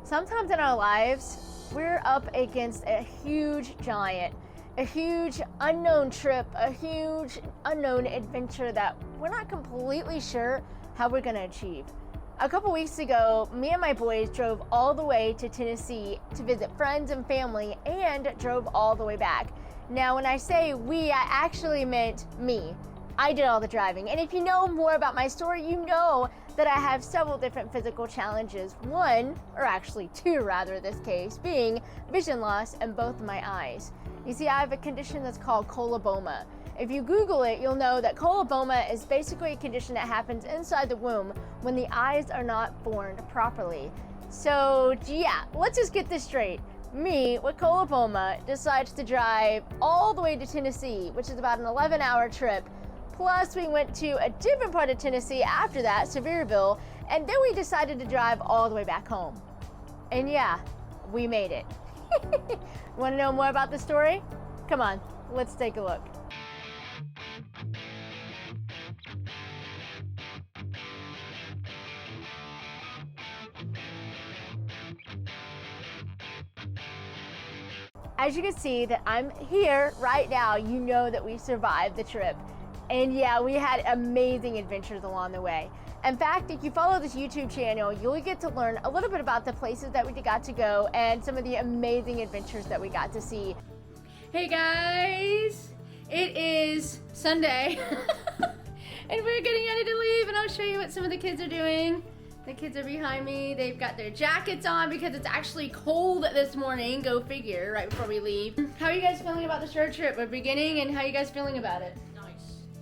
Sometimes in our lives, we're up against a huge giant, a huge unknown trip, a huge unknown adventure that we're not completely sure how we're going to achieve. A couple weeks ago, me and my boys drove all the way to Tennessee to visit friends and family and drove all the way back. Now, when I say we, I actually meant me. I did all the driving. And if you know more about my story, you know that I have several different physical challenges. One, or actually two rather in this case, being vision loss in both of my eyes. You see, I have a condition that's called coloboma. If you Google it, you'll know that coloboma is basically a condition that happens inside the womb when the eyes are not formed properly. So yeah, let's just get this straight. Me, with coloboma, decides to drive all the way to Tennessee, which is about an 11-hour trip. Plus, we went to a different part of Tennessee after that, Sevierville, and then we decided to drive all the way back home. And yeah, we made it. Want to know more about the story? Come on, let's take a look. As you can see that I'm here right now, you know that we survived the trip. And yeah, we had amazing adventures along the way. In fact, if you follow this YouTube channel, you'll get to learn a little bit about the places that we got to go and some of the amazing adventures that we got to see. Hey guys, it is Sunday and we're getting ready to leave, and I'll show you what some of the kids are doing. The kids are behind me. They've got their jackets on because it's actually cold this morning. Go figure, right before we leave. How are you guys feeling about this road trip? We're beginning, and how are you guys feeling about it?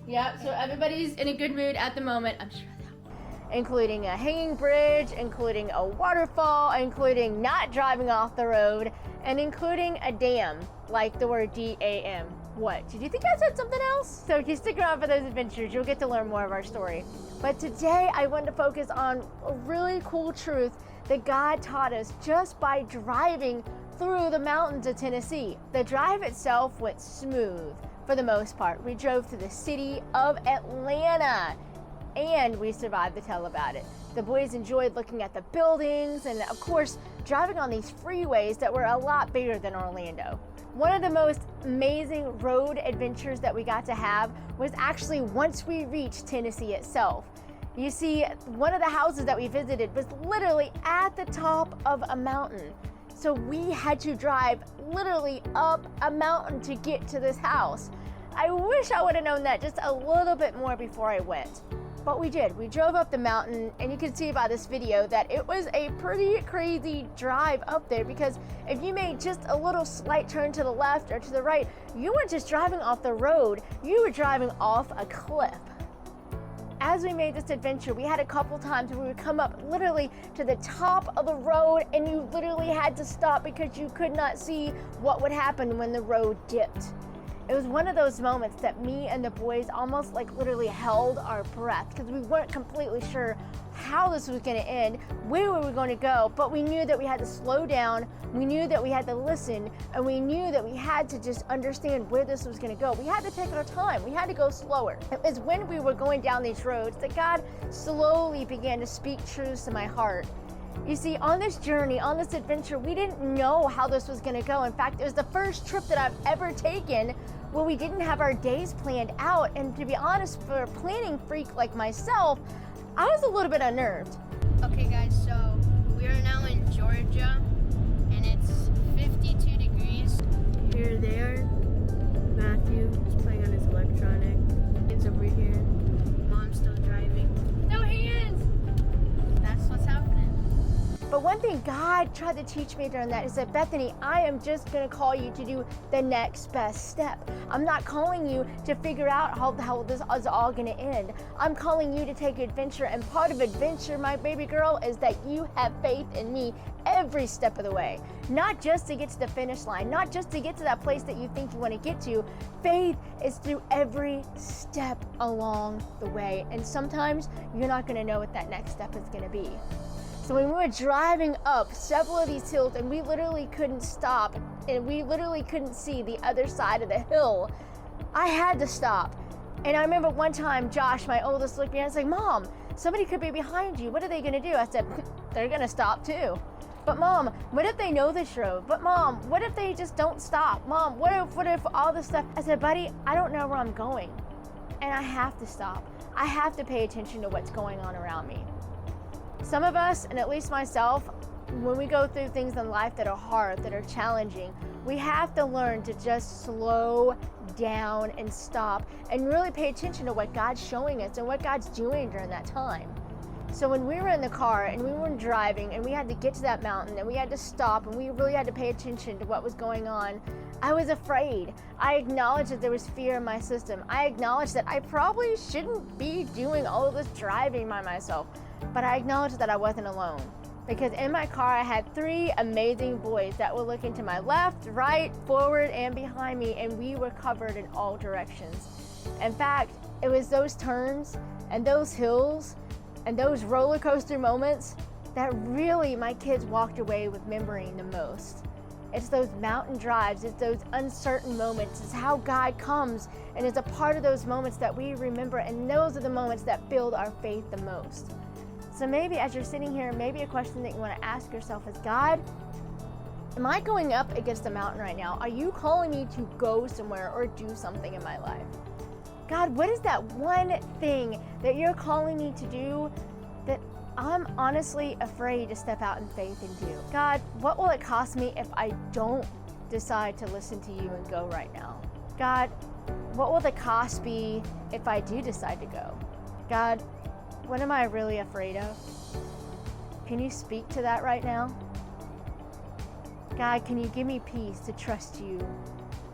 Yeah, so everybody's in a good mood at the moment, I'm sure that one. Including a hanging bridge, including a waterfall, including not driving off the road, and including a dam, like the word D-A-M. What, did you think I said something else? So if you stick around for those adventures, you'll get to learn more of our story. But today I want to focus on a really cool truth that God taught us just by driving through the mountains of Tennessee. The drive itself went smooth. For the most part, we drove through the city of Atlanta and we survived to tell about it. The boys enjoyed looking at the buildings and, of course, driving on these freeways that were a lot bigger than Orlando. One of the most amazing road adventures that we got to have was actually once we reached Tennessee itself. You see, one of the houses that we visited was literally at the top of a mountain. So we had to drive literally up a mountain to get to this house. I wish I would have known that just a little bit more before I went. But we did. We drove up the mountain, and you can see by this video that it was a pretty crazy drive up there, because if you made just a little slight turn to the left or to the right, you weren't just driving off the road, you were driving off a cliff. As we made this adventure, we had a couple times where we would come up literally to the top of the road and you literally had to stop because you could not see what would happen when the road dipped. It was one of those moments that me and the boys almost like literally held our breath because we weren't completely sure how this was going to end, where we were going to go, but we knew that we had to slow down, we knew that we had to listen, and we knew that we had to just understand where this was going to go. We had to take our time. We had to go slower. It was when we were going down these roads that God slowly began to speak truths to my heart. You see, on this journey, on this adventure, we didn't know how this was going to go. In fact, it was the first trip that I've ever taken where we didn't have our days planned out. And to be honest, for a planning freak like myself, I was a little bit unnerved. Okay guys, so we are now in Georgia and it's 52 degrees. Here they are. Matthew is playing on his electronic. It's over here. Mom's still driving. No hands! That's what's happening. But one thing God tried to teach me during that is that, Bethany, I am just going to call you to do the next best step. I'm not calling you to figure out how this is all going to end. I'm calling you to take adventure, and part of adventure, my baby girl, is that you have faith in me every step of the way. Not just to get to the finish line, not just to get to that place that you think you want to get to. Faith is through every step along the way. And sometimes you're not going to know what that next step is going to be. So when we were driving up several of these hills and we literally couldn't stop and we literally couldn't see the other side of the hill, I had to stop. And I remember one time Josh, my oldest, looked at me and was like, "Mom, somebody could be behind you. What are they gonna do?" I said, "They're gonna stop too." But Mom, what if they know this road? But Mom, what if they just don't stop? Mom, what if all this stuff? I said, buddy, I don't know where I'm going. And I have to stop. I have to pay attention to what's going on around me. Some of us, and at least myself, when we go through things in life that are hard, that are challenging, we have to learn to just slow down and stop and really pay attention to what God's showing us and what God's doing during that time. So when we were in the car and we were driving and we had to get to that mountain and we had to stop and we really had to pay attention to what was going on, I was afraid. I acknowledged that there was fear in my system. I acknowledged that I probably shouldn't be doing all of this driving by myself, but I acknowledged that I wasn't alone. Because in my car, I had 3 amazing boys that were looking to my left, right, forward, and behind me, and we were covered in all directions. In fact, it was those turns and those hills and those roller coaster moments that really my kids walked away with remembering the most. It's those mountain drives, it's those uncertain moments, it's how God comes and is a part of those moments that we remember, and those are the moments that build our faith the most. So maybe as you're sitting here, maybe a question that you want to ask yourself is, God, am I going up against a mountain right now? Are you calling me to go somewhere or do something in my life? God, what is that one thing that you're calling me to do that I'm honestly afraid to step out in faith and do? God, what will it cost me if I don't decide to listen to you and go right now? God, what will the cost be if I do decide to go? God, what am I really afraid of? Can you speak to that right now? God, can you give me peace to trust you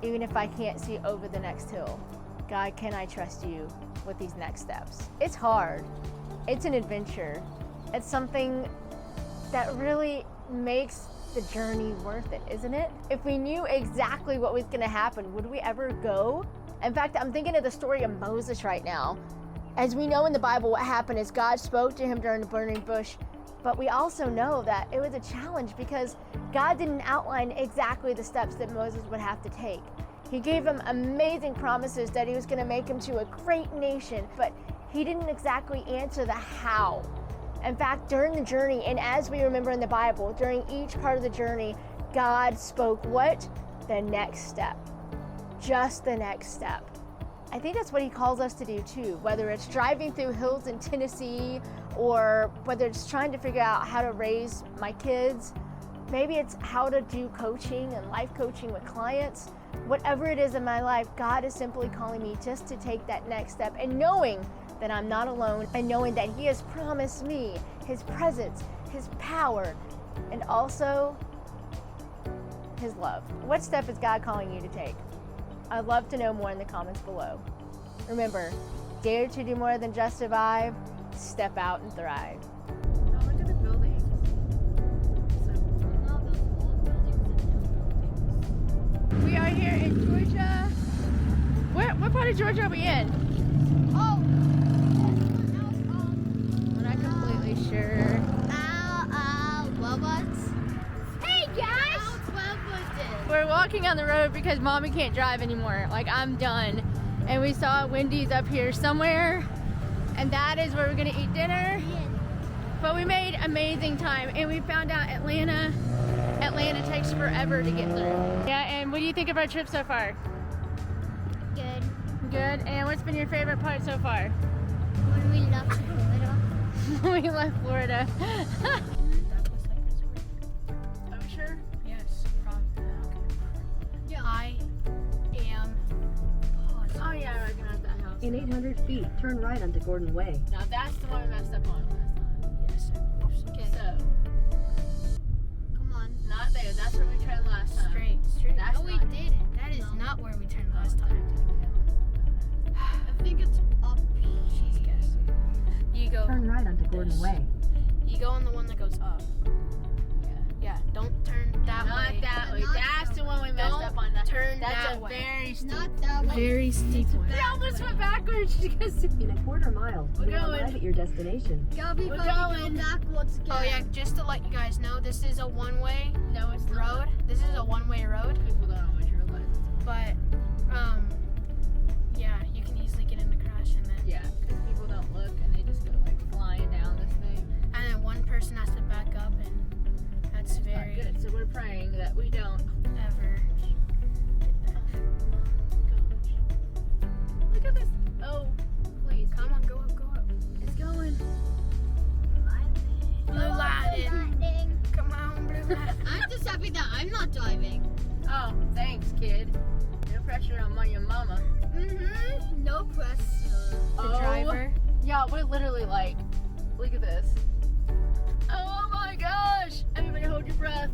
even if I can't see over the next hill? God, can I trust you with these next steps? It's hard. It's an adventure. It's something that really makes the journey worth it, isn't it? If we knew exactly what was going to happen, would we ever go? In fact, I'm thinking of the story of Moses right now. As we know in the Bible, what happened is God spoke to him during the burning bush, but we also know that it was a challenge because God didn't outline exactly the steps that Moses would have to take. He gave him amazing promises that he was going to make him to a great nation, but he didn't exactly answer the how. In fact, during the journey, and as we remember in the Bible, during each part of the journey, God spoke what? The next step. Just the next step. I think that's what he calls us to do too, whether it's driving through hills in Tennessee or whether it's trying to figure out how to raise my kids. Maybe it's how to do coaching and life coaching with clients. Whatever it is in my life, God is simply calling me just to take that next step and knowing that I'm not alone and knowing that he has promised me his presence, his power, and also his love. What step is God calling you to take? I'd love to know more in the comments below. Remember, dare to do more than just survive, step out and thrive. Oh, look at the buildings. We are here in Georgia. What part of Georgia are we in? Oh, I'm not completely sure. hey guys! We're walking on the road because Mommy can't drive anymore. Like, I'm done. And we saw Wendy's up here somewhere, and that is where we're gonna eat dinner. But we made amazing time, and we found out Atlanta takes forever to get through. Yeah, and what do you think of our trip so far? Good. Good. And what's been your favorite part so far? When we left Florida. We left Florida. Are we sure? Yes, probably. Yeah. I am positive. Oh yeah, I recognize that house. In 800 feet, turn right onto Gordon Way. Now that's the one we messed up on last time. Yes, I believe so. Okay. So, Come on. not there. That's where we tried last time. Straight. That's No, we not- didn't. That is No. not where we turned last time. I think it's up. She's guessing. You go. Turn right onto Gordon this. Way. You go on the one that goes up. Yeah. Don't turn that Not way. that way. Not That's that the one we messed Don't up on. turn That's that a way. very steep. Not that way. Very steep way. We almost went backwards because In a quarter mile, We're you will going. arrive at your destination. Gabby, We're but we go going. backwards again. Oh yeah, just to let you guys know, this is a one-way no, it's not. road. This is a one-way road, People don't know what your road is. but yeah, you can easily get in a crash and then Yeah, because people don't look and they just go like flying down this thing. and then one person has to back up, and that's It's Not very good. So we're praying that we don't. ever. Look at this. Oh, please. Come on, go up, go up. It's going. Blue lighting. Come on, blue lighting. I'm just happy that I'm not driving. Oh, thanks, kid. No pressure on your mama. Mm-hmm. No pressure. The driver? Yeah, we're literally like, look at this. Oh my gosh! Everybody hold your breath.